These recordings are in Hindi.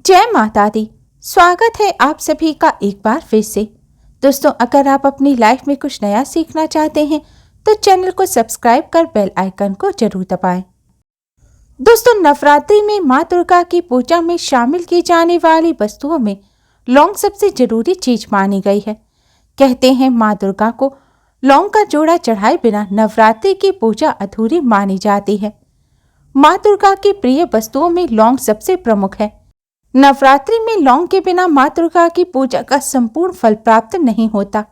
जय माता दी। स्वागत है आप सभी का एक बार फिर से। दोस्तों, अगर आप अपनी लाइफ में कुछ नया सीखना चाहते हैं तो चैनल को सब्सक्राइब कर बेल आइकन को जरूर दबाएं। दोस्तों, नवरात्रि में मां दुर्गा की पूजा में शामिल की जाने वाली वस्तुओं में लौंग सबसे जरूरी चीज मानी गई है। कहते हैं मां दुर्गा को लौंग का जोड़ा चढ़ाए बिना नवरात्रि की पूजा अधूरी मानी जाती है। मां दुर्गा की प्रिय वस्तुओं में लौंग सबसे प्रमुख है। नवरात्रि में लौंग के बिना मां दुर्गा की पूजा का संपूर्ण फल प्राप्त नहीं होता।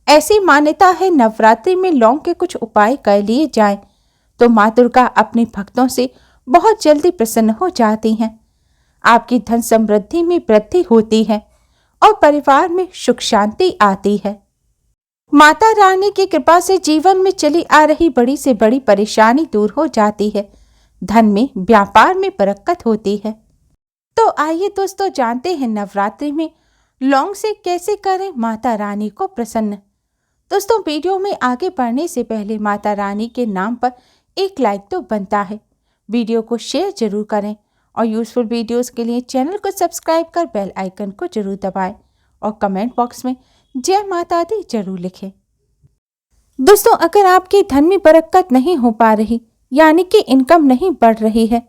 ऐसी मान्यता है नवरात्रि में लौंग के कुछ उपाय कर लिए जाएं तो मां दुर्गा अपने भक्तों से बहुत जल्दी प्रसन्न हो जाती हैं। आपकी धन समृद्धि में वृद्धि होती है और परिवार में सुख शांति आती है। माता रानी की कृपा से जीवन में चली आ रही बड़ी से बड़ी परेशानी दूर हो जाती है। धन में, व्यापार में बरकत होती है। तो आइए दोस्तों, जानते हैं नवरात्रि में लौंग से कैसे करें माता रानी को प्रसन्न। दोस्तों, वीडियो में आगे बढ़ने से पहले माता रानी के नाम पर एक लाइक तो बनता है। वीडियो को शेयर जरूर करें और यूजफुल वीडियोस के लिए चैनल को सब्सक्राइब कर बेल आइकन को जरूर दबाएं और कमेंट बॉक्स में जय माता दी जरूर लिखें। दोस्तों, अगर आपके धन में बरकत नहीं हो पा रही, यानी कि इनकम नहीं बढ़ रही है,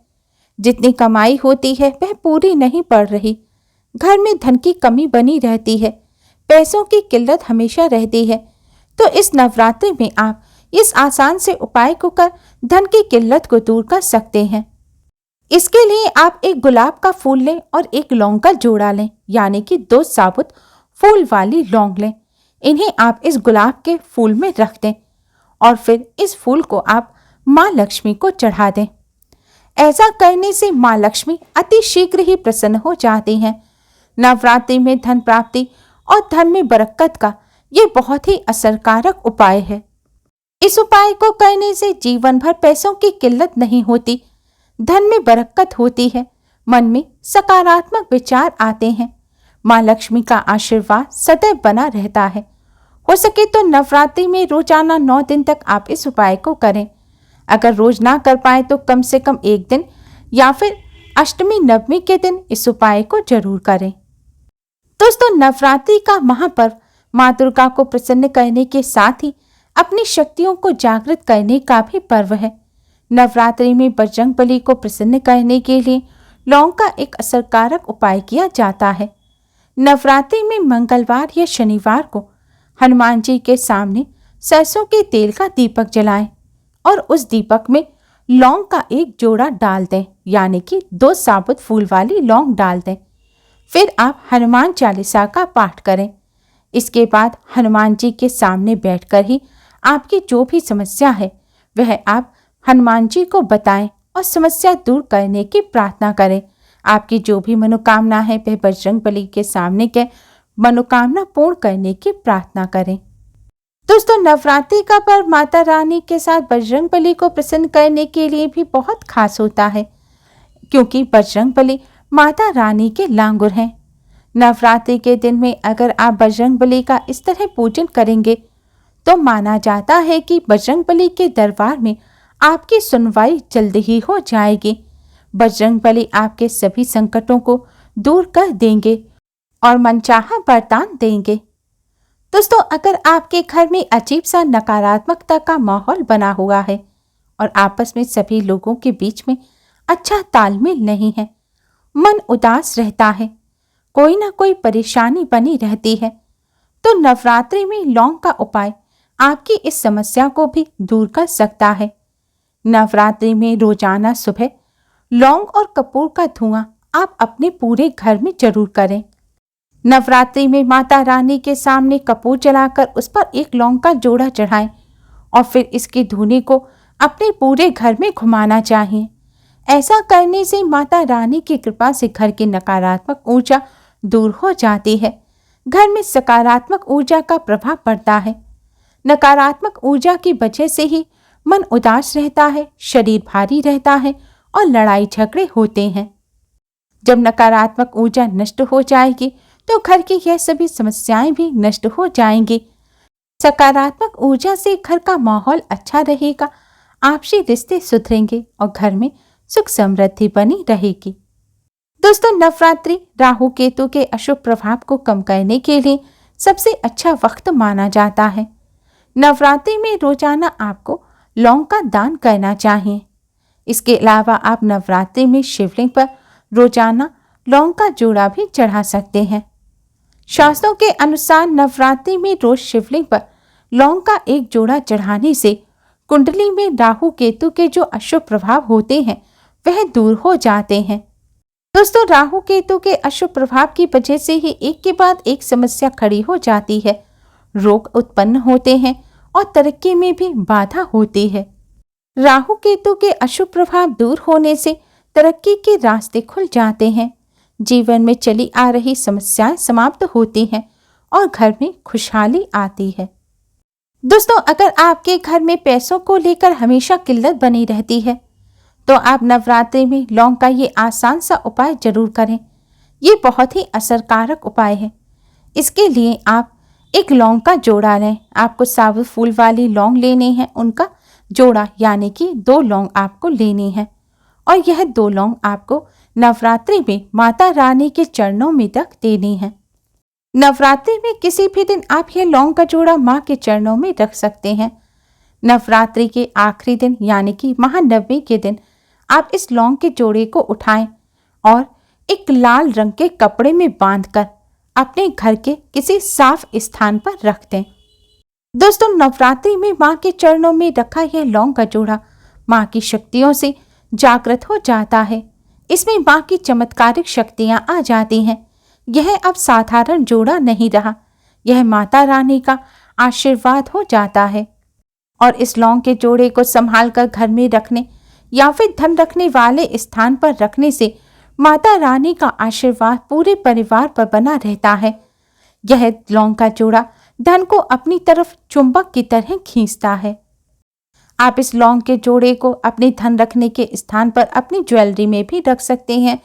जितनी कमाई होती है वह पूरी नहीं पड़ रही, घर में धन की कमी बनी रहती है, पैसों की किल्लत हमेशा रहती है, तो इस नवरात्रि में आप इस आसान से उपाय को कर धन की किल्लत को दूर कर सकते हैं। इसके लिए आप एक गुलाब का फूल लें और एक लौंग का जोड़ा लें, यानी कि 2 साबुत फूल वाली लौंग लें। इन्हें आप इस गुलाब के फूल में रख दें और फिर इस फूल को आप माँ लक्ष्मी को चढ़ा दें। ऐसा करने से मां लक्ष्मी अति शीघ्र ही प्रसन्न हो जाती हैं। नवरात्रि में धन प्राप्ति और धन में बरकत का ये बहुत ही असरकारक उपाय है। इस उपाय को करने से जीवन भर पैसों की किल्लत नहीं होती, धन में बरकत होती है, मन में सकारात्मक विचार आते हैं, मां लक्ष्मी का आशीर्वाद सदैव बना रहता है। हो सके तो नवरात्रि में रोजाना 9 दिन तक आप इस उपाय को करें। अगर रोज ना कर पाए तो कम से कम 1 दिन या फिर अष्टमी नवमी के दिन इस उपाय को जरूर करें। दोस्तों, नवरात्रि का महापर्व मां दुर्गा को प्रसन्न करने के साथ ही अपनी शक्तियों को जागृत करने का भी पर्व है। नवरात्रि में बजरंगबली को प्रसन्न करने के लिए लौंग का एक असरकारक उपाय किया जाता है। नवरात्रि में मंगलवार या शनिवार को हनुमान जी के सामने सरसों के तेल का दीपक जलाएं और उस दीपक में लौंग का एक जोड़ा डाल दें, यानी कि 2 साबुत फूल वाली लौंग डाल दें। फिर आप हनुमान चालीसा का पाठ करें। इसके बाद हनुमान जी के सामने बैठकर ही आपकी जो भी समस्या है वह आप हनुमान जी को बताएं और समस्या दूर करने की प्रार्थना करें। आपकी जो भी मनोकामना है वह बजरंगबली के सामने के मनोकामना पूर्ण करने की प्रार्थना करें। दोस्तों, नवरात्रि का पर्व माता रानी के साथ बजरंगबली को प्रसन्न करने के लिए भी बहुत खास होता है, क्योंकि बजरंगबली माता रानी के लांगुर हैं। नवरात्रि के दिन में अगर आप बजरंगबली का इस तरह पूजन करेंगे तो माना जाता है कि बजरंगबली के दरबार में आपकी सुनवाई जल्द ही हो जाएगी। बजरंगबली आपके सभी संकटों को दूर कर देंगे और मनचाहा वरदान देंगे। दोस्तों, अगर आपके घर में अजीब सा नकारात्मकता का माहौल बना हुआ है और आपस में सभी लोगों के बीच में अच्छा तालमेल नहीं है, मन उदास रहता है, कोई ना कोई परेशानी बनी रहती है, तो नवरात्रि में लौंग का उपाय आपकी इस समस्या को भी दूर कर सकता है। नवरात्रि में रोजाना सुबह लौंग और कपूर का धुआं आप अपने पूरे घर में जरूर करें। नवरात्रि में माता रानी के सामने कपूर जलाकर उस पर एक लौंग का जोड़ा चढ़ाएं और फिर इसके धुएं को अपने पूरे घर में घुमाना चाहिए। ऐसा करने से माता रानी की कृपा से घर की नकारात्मक ऊर्जा दूर हो जाती है, घर में सकारात्मक ऊर्जा का प्रभाव पड़ता है। नकारात्मक ऊर्जा की वजह से ही मन उदास रहता है, शरीर भारी रहता है और लड़ाई झगड़े होते हैं। जब नकारात्मक ऊर्जा नष्ट हो जाएगी तो घर की यह सभी समस्याएं भी नष्ट हो जाएंगी। सकारात्मक ऊर्जा से घर का माहौल अच्छा रहेगा, आपसी रिश्ते सुधरेंगे और घर में सुख समृद्धि बनी रहेगी। दोस्तों, नवरात्रि राहु केतु के अशुभ प्रभाव को कम करने के लिए सबसे अच्छा वक्त माना जाता है। नवरात्रि में रोजाना आपको लौंग का दान करना चाहिए। इसके अलावा आप नवरात्रि में शिवलिंग पर रोजाना लौंग का जोड़ा भी चढ़ा सकते हैं। शास्त्रों के अनुसार नवरात्रि में रोज शिवलिंग पर लौंग का एक जोड़ा चढ़ाने से कुंडली में राहु केतु के जो अशुभ प्रभाव होते हैं वह दूर हो जाते हैं। दोस्तों, राहु केतु के अशुभ प्रभाव की वजह से ही एक के बाद एक समस्या खड़ी हो जाती है, रोग उत्पन्न होते हैं और तरक्की में भी बाधा होती है। राहु केतु के अशुभ प्रभाव दूर होने से तरक्की के रास्ते खुल जाते हैं, जीवन में चली आ रही समस्याएं समाप्त होती हैं और घर में खुशहाली आती है। दोस्तों, अगर आपके घर में पैसों को लेकर हमेशा किल्लत बनी रहती है तो आप नवरात्रि में लौंग का ये आसान सा उपाय जरूर करें। ये बहुत ही असरकारक उपाय है। इसके लिए आप एक लौंग का जोड़ा लें। आपको साबुत फूल वाली लौंग लेनी है, उनका जोड़ा यानी कि 2 लौंग आपको लेनी है और यह 2 लौंग आपको नवरात्रि में माता रानी के चरणों में रख देनी है। नवरात्रि में किसी भी दिन आप यह लौंग का जोड़ा माँ के चरणों में रख सकते हैं। नवरात्रि के आखिरी दिन यानी कि महानवमी के दिन आप इस लौंग के जोड़े को उठाएं और एक लाल रंग के कपड़े में बांधकर अपने घर के किसी साफ स्थान पर रख दें। दोस्तों, नवरात्रि में माँ के चरणों में रखा यह लौंग का जोड़ा माँ की शक्तियों से जागृत हो जाता है। इसमें माँ की चमत्कारिक शक्तियाँ आ जाती हैं। यह अब साधारण जोड़ा नहीं रहा, यह माता रानी का आशीर्वाद हो जाता है। और इस लौंग के जोड़े को संभाल कर घर में रखने या फिर धन रखने वाले स्थान पर रखने से माता रानी का आशीर्वाद पूरे परिवार पर बना रहता है। यह लौंग का जोड़ा धन को अपनी तरफ चुंबक की तरह खींचता है। आप इस लौंग के जोड़े को अपने धन रखने के स्थान पर अपनी ज्वेलरी में भी रख सकते हैं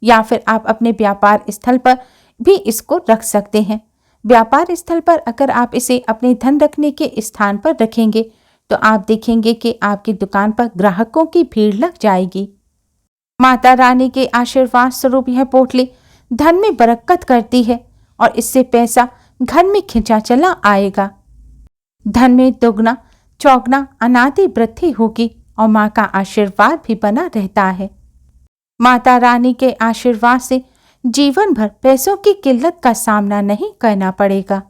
या फिर आप अपने व्यापार स्थल पर भी इसको रख सकते हैं। व्यापार स्थल पर अगर आप इसे अपने धन रखने के स्थान पर रखेंगे तो आप देखेंगे कि आपकी दुकान पर ग्राहकों की भीड़ लग जाएगी। माता रानी के आशीर्वाद स्वरूप यह पोटली धन में बरकत करती है और इससे पैसा घर में खिंचा चला आएगा। धन में दोगुना चौगुना अनादि वृद्धि होगी और माँ का आशीर्वाद भी बना रहता है। माता रानी के आशीर्वाद से जीवन भर पैसों की किल्लत का सामना नहीं करना पड़ेगा।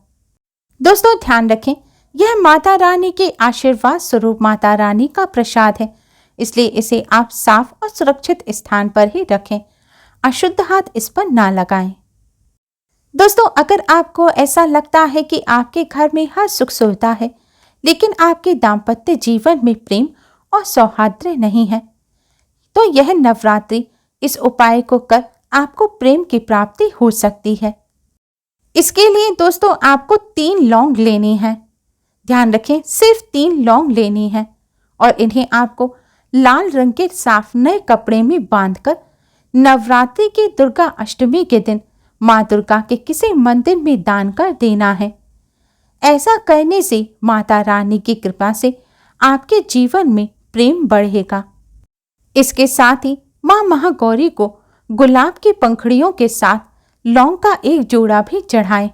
दोस्तों, ध्यान रखें, यह माता रानी के आशीर्वाद स्वरूप माता रानी का प्रसाद है, इसलिए इसे आप साफ और सुरक्षित स्थान पर ही रखें। अशुद्ध हाथ इस पर ना लगाएं। दोस्तों, अगर आपको ऐसा लगता है कि आपके घर में हर सुख सुविधा है लेकिन आपके दाम्पत्य जीवन में प्रेम और सौहार्द नहीं है, तो यह नवरात्रि इस उपाय को कर आपको प्रेम की प्राप्ति हो सकती है। इसके लिए दोस्तों आपको 3 लौंग लेनी है। ध्यान रखें, सिर्फ 3 लौंग लेनी है और इन्हें आपको लाल रंग के साफ नए कपड़े में बांधकर नवरात्रि की दुर्गा अष्टमी के दिन माँ दुर्गा के किसी मंदिर में दान कर देना है। ऐसा करने से माता रानी की कृपा से आपके जीवन में प्रेम बढ़ेगा। इसके साथ ही माँ महागौरी को गुलाब की पंखुड़ियों के साथ लौंग का एक जोड़ा भी चढ़ाएं।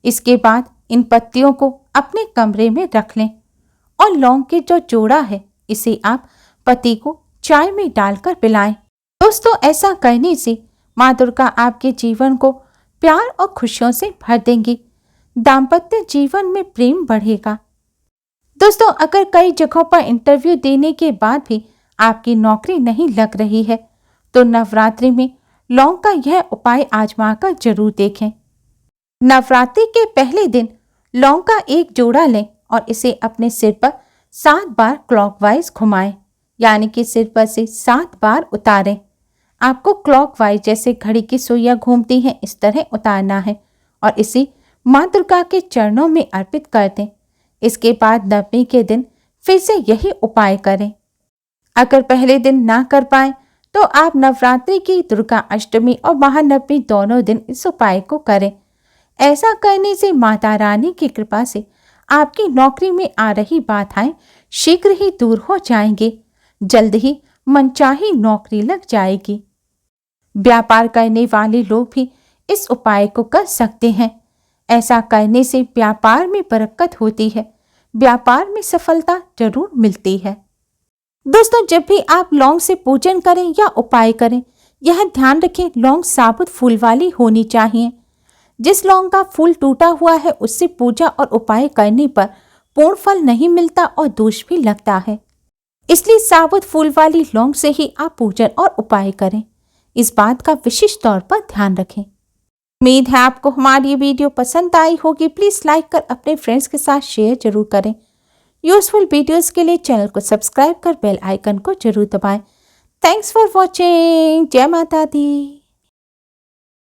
इसके बाद इन पत्तियों को अपने कमरे में रख लें और लौंग के जो जोड़ा है इसे आप पति को चाय में डालकर पिलाएं। दोस्तों, ऐसा करने से माँ दुर्गा आपके जीवन को प्यार और खुशियों से भर देंगी। दाम्पत्य जीवन में प्रेम बढ़ेगा। दोस्तों, अगर कई जगहों पर इंटरव्यू देने के बाद भी आपकी नौकरी नहीं लग रही है तो नवरात्रि में लौंग का यह उपाय आजमाकर जरूर देखें। नवरात्रि के पहले दिन लौंग का एक जोड़ा लें और इसे अपने सिर पर 7 बार क्लॉकवाइज घुमाएं, यानी कि सिर पर से 7 बार उतारें। आपको क्लॉकवाइज जैसे घड़ी की सुइयां घूमती हैं इस तरह उतारना है और इसे माँ दुर्गा के चरणों में अर्पित कर दें। इसके बाद नवमी के दिन फिर से यही उपाय करें। अगर पहले दिन ना कर पाए तो आप नवरात्रि की दुर्गा अष्टमी और महानवमी दोनों दिन इस उपाय को करें। ऐसा करने से माता रानी की कृपा से आपकी नौकरी में आ रही बाधाएं शीघ्र ही दूर हो जाएंगी। जल्द ही मनचाही नौकरी लग जाएगी। व्यापार करने वाले लोग भी इस उपाय को कर सकते हैं। ऐसा करने से व्यापार में बरकत होती है, व्यापार में सफलता जरूर मिलती है। दोस्तों, जब भी आप लौंग से पूजन करें या उपाय करें, यह ध्यान रखें लौंग साबुत फूल वाली होनी चाहिए। जिस लौंग का फूल टूटा हुआ है उससे पूजा और उपाय करने पर पूर्ण फल नहीं मिलता और दोष भी लगता है। इसलिए साबुत फूल वाली लौंग से ही आप पूजन और उपाय करें। इस बात का विशेष तौर पर ध्यान रखें। उम्मीद है आपको हमारी ये वीडियो पसंद आई होगी। प्लीज लाइक कर अपने फ्रेंड्स के साथ शेयर जरूर करें। यूजफुल वीडियोस के लिए चैनल को सब्सक्राइब कर बेल आइकन को जरूर दबाएं। Thanks for watching. जय माता दी।